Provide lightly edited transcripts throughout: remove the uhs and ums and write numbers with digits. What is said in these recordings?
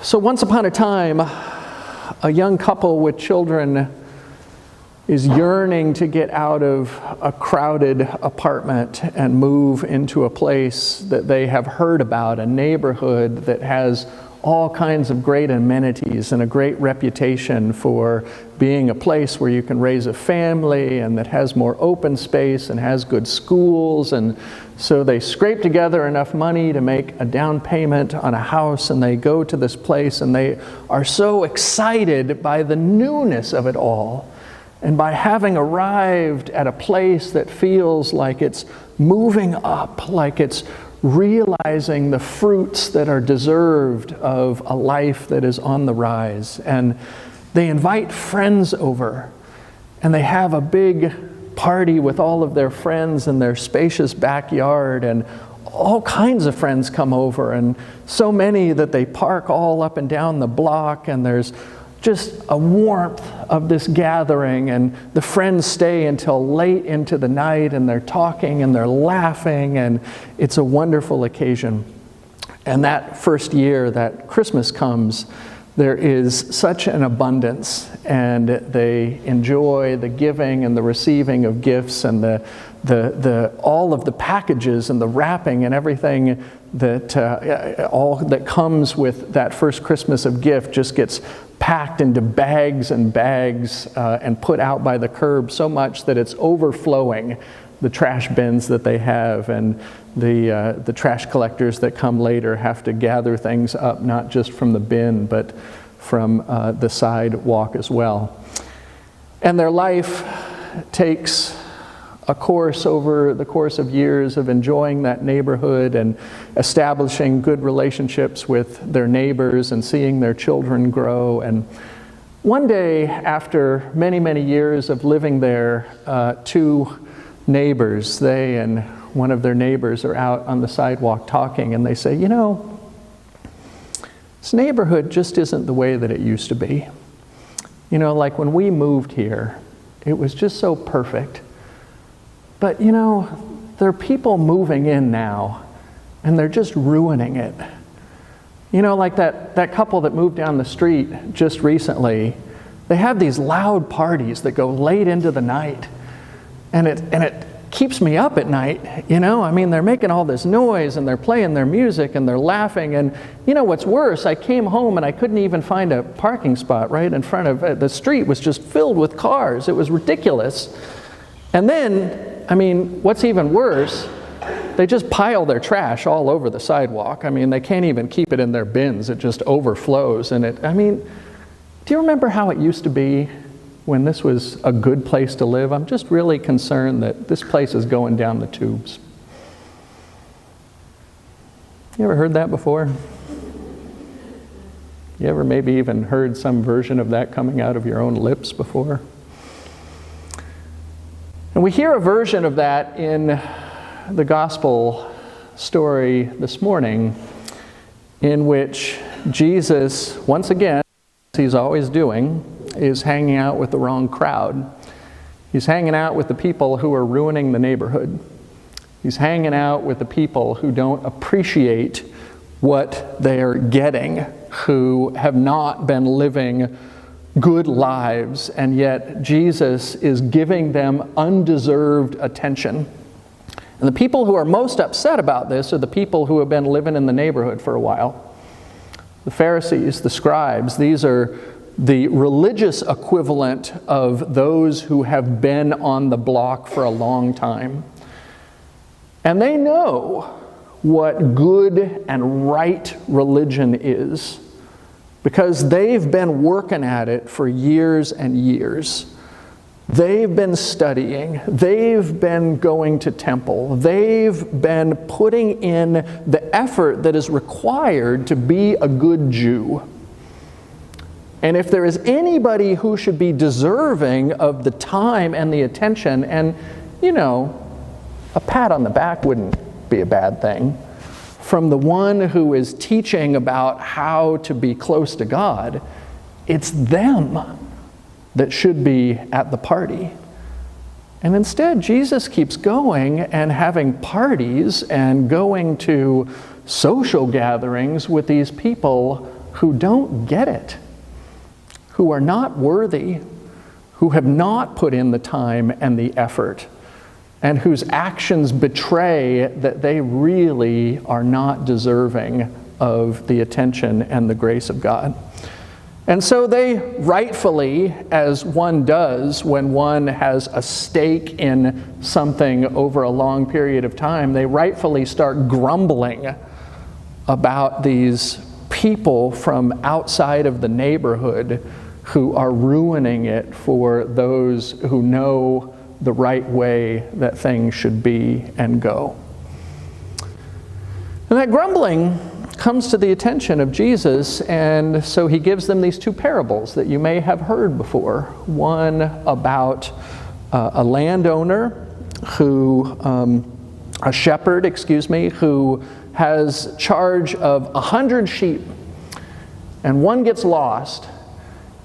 So once upon a time, a young couple with children is yearning to get out of a crowded apartment and move into a place that they have heard about, a neighborhood that has all kinds of great amenities and a great reputation for being a place where you can raise a family and that has more open space and has good schools. And so they scrape together enough money to make a down payment on a house, and they go to this place, and they are so excited by the newness of it all, and by having arrived at a place that feels like it's moving up, like it's realizing the fruits that are deserved of a life that is on the rise. And they invite friends over, and they have a big party with all of their friends in their spacious backyard, and all kinds of friends come over, and so many that they park all up and down the block, and there's just a warmth of this gathering, and the friends stay until late into the night, and they're talking and they're laughing, and it's a wonderful occasion. And that first year that Christmas comes, there is such an abundance, and they enjoy the giving and the receiving of gifts, and the all of the packages and the wrapping and everything that all that comes with that first Christmas of gift just gets packed into bags and bags and put out by the curb, so much that it's overflowing the trash bins that they have, and the trash collectors that come later have to gather things up, not just from the bin, but from the sidewalk as well. And their life takes a course over the course of years of enjoying that neighborhood and establishing good relationships with their neighbors and seeing their children grow. And one day, after many, many years of living there, two neighbors, they and one of their neighbors are out on the sidewalk talking, and they say, you know, this neighborhood just isn't the way that it used to be. You know, like when we moved here, it was just so perfect. But, you know, there are people moving in now, and they're just ruining it. You know, like that couple that moved down the street just recently, they have these loud parties that go late into the night, and it keeps me up at night, you know? I mean, they're making all this noise, and they're playing their music, and they're laughing, and you know what's worse, I came home and I couldn't even find a parking spot right in front of, the street was just filled with cars. It was ridiculous. And then, I mean, what's even worse, they just pile their trash all over the sidewalk. I mean, they can't even keep it in their bins. It just overflows. And I mean, do you remember how it used to be when this was a good place to live? I'm just really concerned that this place is going down the tubes. You ever heard that before? You ever maybe even heard some version of that coming out of your own lips before? And we hear a version of that in the gospel story this morning, in which Jesus, once again, as he's always doing, is hanging out with the wrong crowd. He's hanging out with the people who are ruining the neighborhood. He's hanging out with the people who don't appreciate what they're getting, who have not been living good lives, and yet Jesus is giving them undeserved attention. And the people who are most upset about this are the people who have been living in the neighborhood for a while. The Pharisees, the scribes, these are the religious equivalent of those who have been on the block for a long time. And they know what good and right religion is, because they've been working at it for years and years. They've been studying. They've been going to temple. They've been putting in the effort that is required to be a good Jew. And if there is anybody who should be deserving of the time and the attention, and, you know, a pat on the back wouldn't be a bad thing, from the one who is teaching about how to be close to God, it's them that should be at the party. And instead, Jesus keeps going and having parties and going to social gatherings with these people who don't get it, who are not worthy, who have not put in the time and the effort, and whose actions betray that they really are not deserving of the attention and the grace of God. And so they rightfully, as one does when one has a stake in something over a long period of time, they rightfully start grumbling about these people from outside of the neighborhood who are ruining it for those who know the right way that things should be and go. And that grumbling comes to the attention of Jesus, and so he gives them these two parables that you may have heard before. One about a landowner a shepherd, who has charge of 100 sheep, and one gets lost.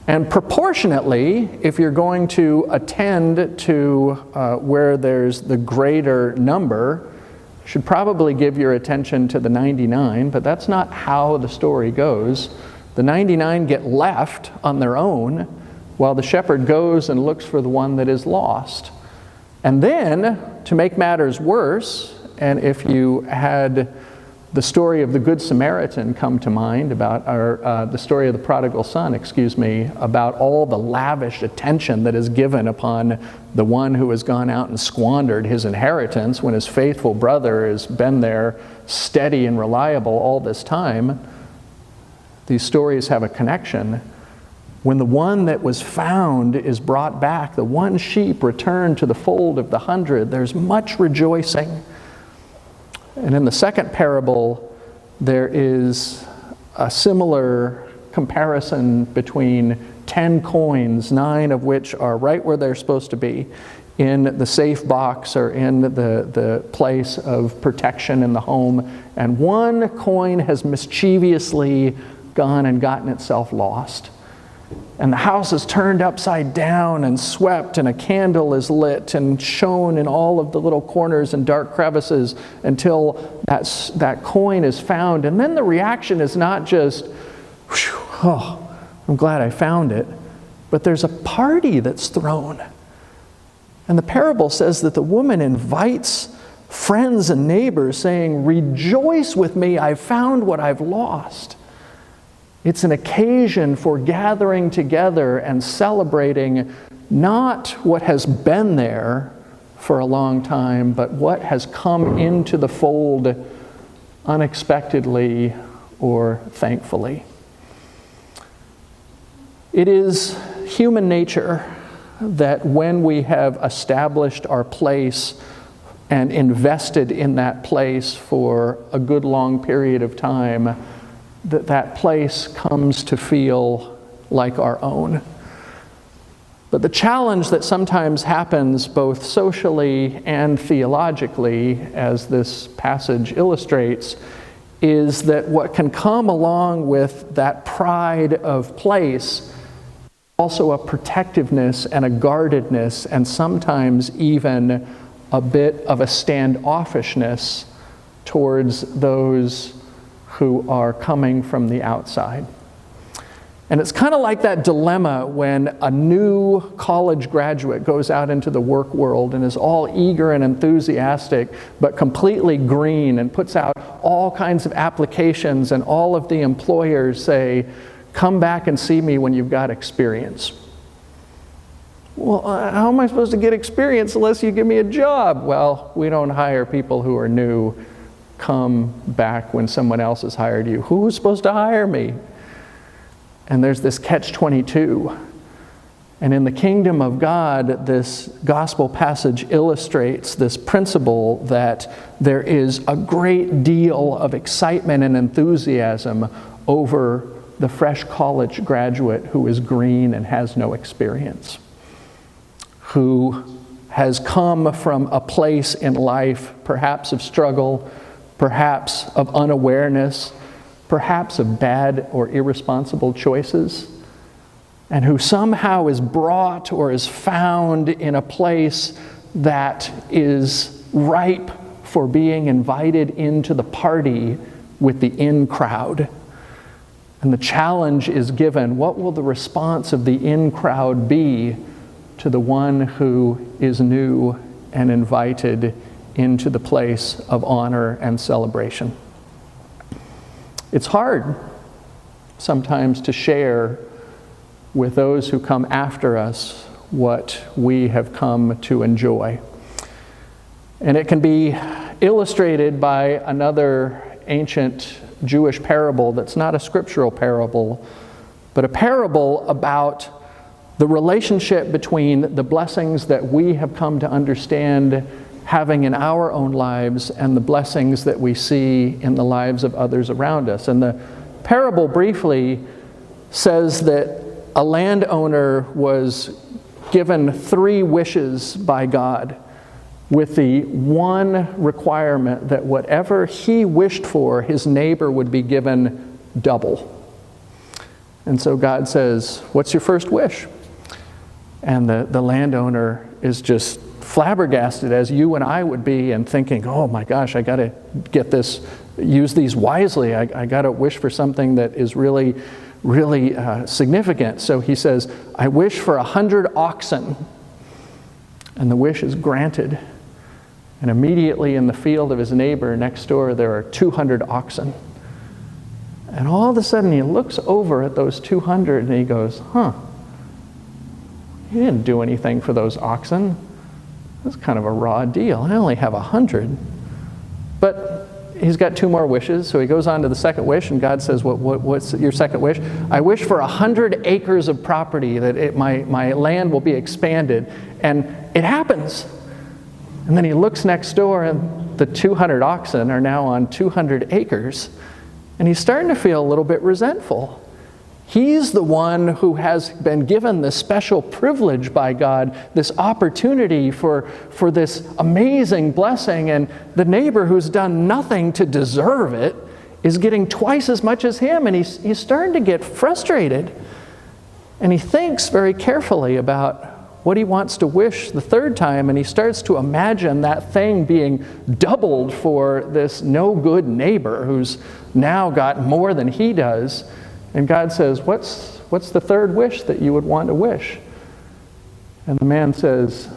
And proportionately, if you're going to attend to where there's the greater number, you should probably give your attention to the 99, but that's not how the story goes. The 99 get left on their own, while the shepherd goes and looks for the one that is lost. And then, to make matters worse, and if you had the story of the Good Samaritan come to mind, about the story of the prodigal son, about all the lavish attention that is given upon the one who has gone out and squandered his inheritance when his faithful brother has been there steady and reliable all this time. These stories have a connection. When the one that was found is brought back, the one sheep returned to the fold of the 100, there's much rejoicing. And in the second parable, there is a similar comparison between 10 coins, 9 of which are right where they're supposed to be, in the safe box or in the place of protection in the home, and 1 coin has mischievously gone and gotten itself lost. And the house is turned upside down and swept, and a candle is lit and shown in all of the little corners and dark crevices until that coin is found. And then the reaction is not just, oh, I'm glad I found it, but there's a party that's thrown. And the parable says that the woman invites friends and neighbors saying, "Rejoice with me, I found what I've lost." It's an occasion for gathering together and celebrating not what has been there for a long time, but what has come into the fold unexpectedly or thankfully. It is human nature that when we have established our place and invested in that place for a good long period of time, that place comes to feel like our own. But the challenge that sometimes happens both socially and theologically, as this passage illustrates, is that what can come along with that pride of place, also a protectiveness and a guardedness, and sometimes even a bit of a standoffishness towards those who are coming from the outside. And it's kind of like that dilemma when a new college graduate goes out into the work world and is all eager and enthusiastic, but completely green, and puts out all kinds of applications, and all of the employers say, "Come back and see me when you've got experience." Well, how am I supposed to get experience unless you give me a job? Well, we don't hire people who are new. Come back when someone else has hired you. Who was supposed to hire me? And there's this catch-22. And in the kingdom of God, this gospel passage illustrates this principle that there is a great deal of excitement and enthusiasm over the fresh college graduate who is green and has no experience, who has come from a place in life, perhaps of struggle, perhaps of unawareness, perhaps of bad or irresponsible choices, and who somehow is brought or is found in a place that is ripe for being invited into the party with the in crowd. And the challenge is given, what will the response of the in-crowd be to the one who is new and invited into the place of honor and celebration? It's hard sometimes to share with those who come after us what we have come to enjoy. And it can be illustrated by another ancient Jewish parable that's not a scriptural parable, but a parable about the relationship between the blessings that we have come to understand having in our own lives and the blessings that we see in the lives of others around us. And the parable briefly says that a landowner was given 3 wishes by God, with the one requirement that whatever he wished for, his neighbor would be given double. And so God says, "What's your first wish?" And the landowner is just flabbergasted, as you and I would be, and thinking, "Oh my gosh, I got to get this, use these wisely. I got to wish for something that is really, really significant." So he says, "I wish for 100 oxen." And the wish is granted. And immediately in the field of his neighbor next door, there are 200 oxen. And all of a sudden he looks over at those 200 and he goes, he didn't do anything for those oxen. That's kind of a raw deal. I only have 100. But he's got 2 more wishes, so he goes on to the second wish, and God says, what's your second wish? "I wish for 100 acres of property, that my land will be expanded." And it happens. And then he looks next door, and the 200 oxen are now on 200 acres. And he's starting to feel a little bit resentful. He's the one who has been given this special privilege by God, this opportunity for this amazing blessing, and the neighbor who's done nothing to deserve it is getting twice as much as him, and he's starting to get frustrated. And he thinks very carefully about what he wants to wish the third time, and he starts to imagine that thing being doubled for this no-good neighbor who's now got more than he does. And God says, what's the third wish that you would want to wish? And the man says,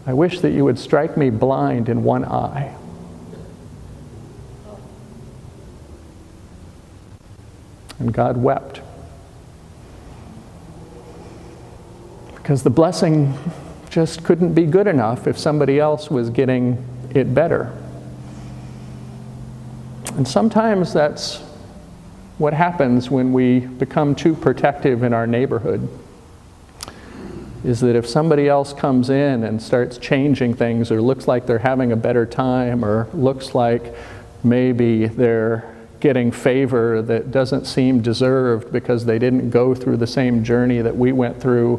"I wish that you would strike me blind in one eye." And God wept. Because the blessing just couldn't be good enough if somebody else was getting it better. And sometimes that's what happens when we become too protective in our neighborhood, is that if somebody else comes in and starts changing things, or looks like they're having a better time, or looks like maybe they're getting favor that doesn't seem deserved because they didn't go through the same journey that we went through,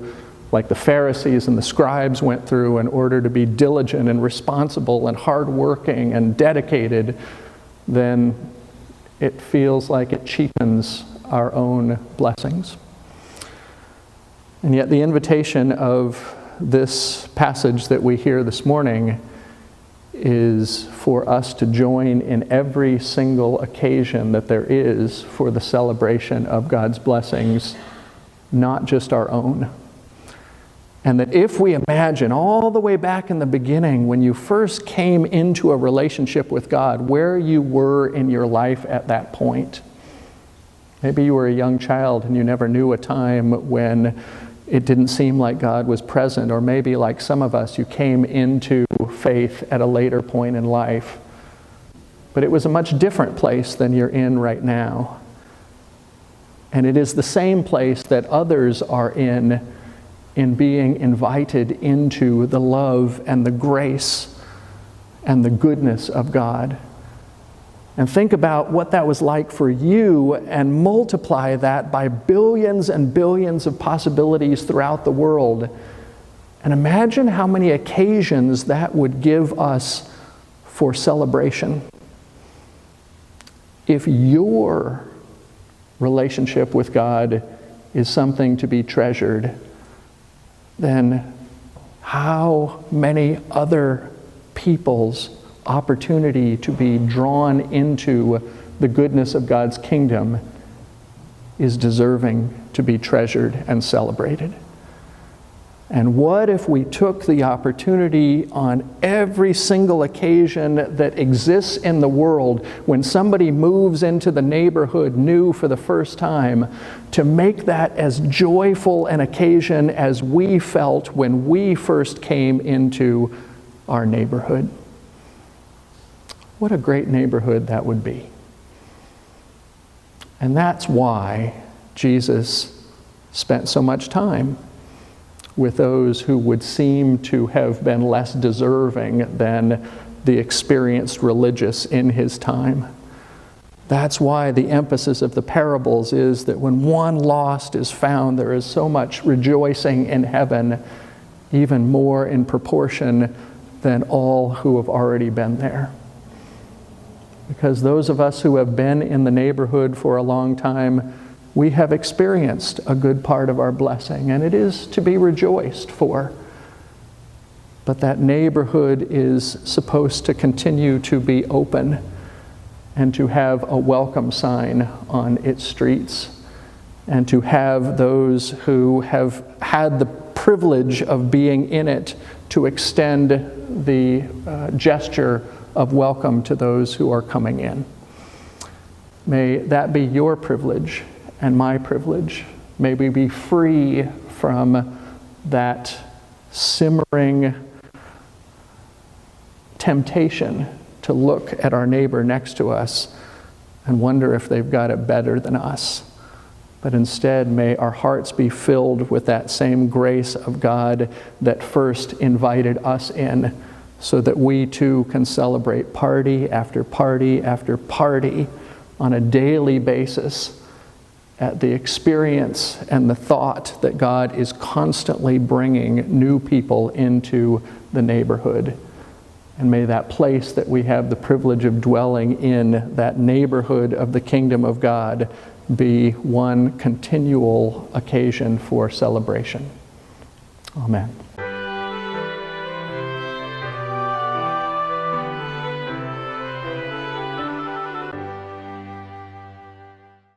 like the Pharisees and the scribes went through, in order to be diligent and responsible and hardworking and dedicated, then it feels like it cheapens our own blessings. And yet the invitation of this passage that we hear this morning is for us to join in every single occasion that there is for the celebration of God's blessings, not just our own. And that if we imagine all the way back in the beginning, when you first came into a relationship with God, where you were in your life at that point. Maybe you were a young child and you never knew a time when it didn't seem like God was present. Or maybe, like some of us, you came into faith at a later point in life. But it was a much different place than you're in right now. And it is the same place that others are in being invited into the love and the grace and the goodness of God. And think about what that was like for you, and multiply that by billions and billions of possibilities throughout the world. And imagine how many occasions that would give us for celebration. If your relationship with God is something to be treasured, then how many other people's opportunity to be drawn into the goodness of God's kingdom is deserving to be treasured and celebrated. And what if we took the opportunity on every single occasion that exists in the world when somebody moves into the neighborhood new for the first time to make that as joyful an occasion as we felt when we first came into our neighborhood? What a great neighborhood that would be. And that's why Jesus spent so much time with those who would seem to have been less deserving than the experienced religious in his time. That's why the emphasis of the parables is that when one lost is found, there is so much rejoicing in heaven, even more in proportion than all who have already been there. Because those of us who have been in the neighborhood for a long time, we have experienced a good part of our blessing, and it is to be rejoiced for. But that neighborhood is supposed to continue to be open and to have a welcome sign on its streets, and to have those who have had the privilege of being in it to extend the gesture of welcome to those who are coming in. May that be your privilege and my privilege. May we be free from that simmering temptation to look at our neighbor next to us and wonder if they've got it better than us. But instead, may our hearts be filled with that same grace of God that first invited us in, so that we too can celebrate party after party after party on a daily basis at the experience and the thought that God is constantly bringing new people into the neighborhood. And may that place that we have the privilege of dwelling in, that neighborhood of the kingdom of God, be one continual occasion for celebration. Amen.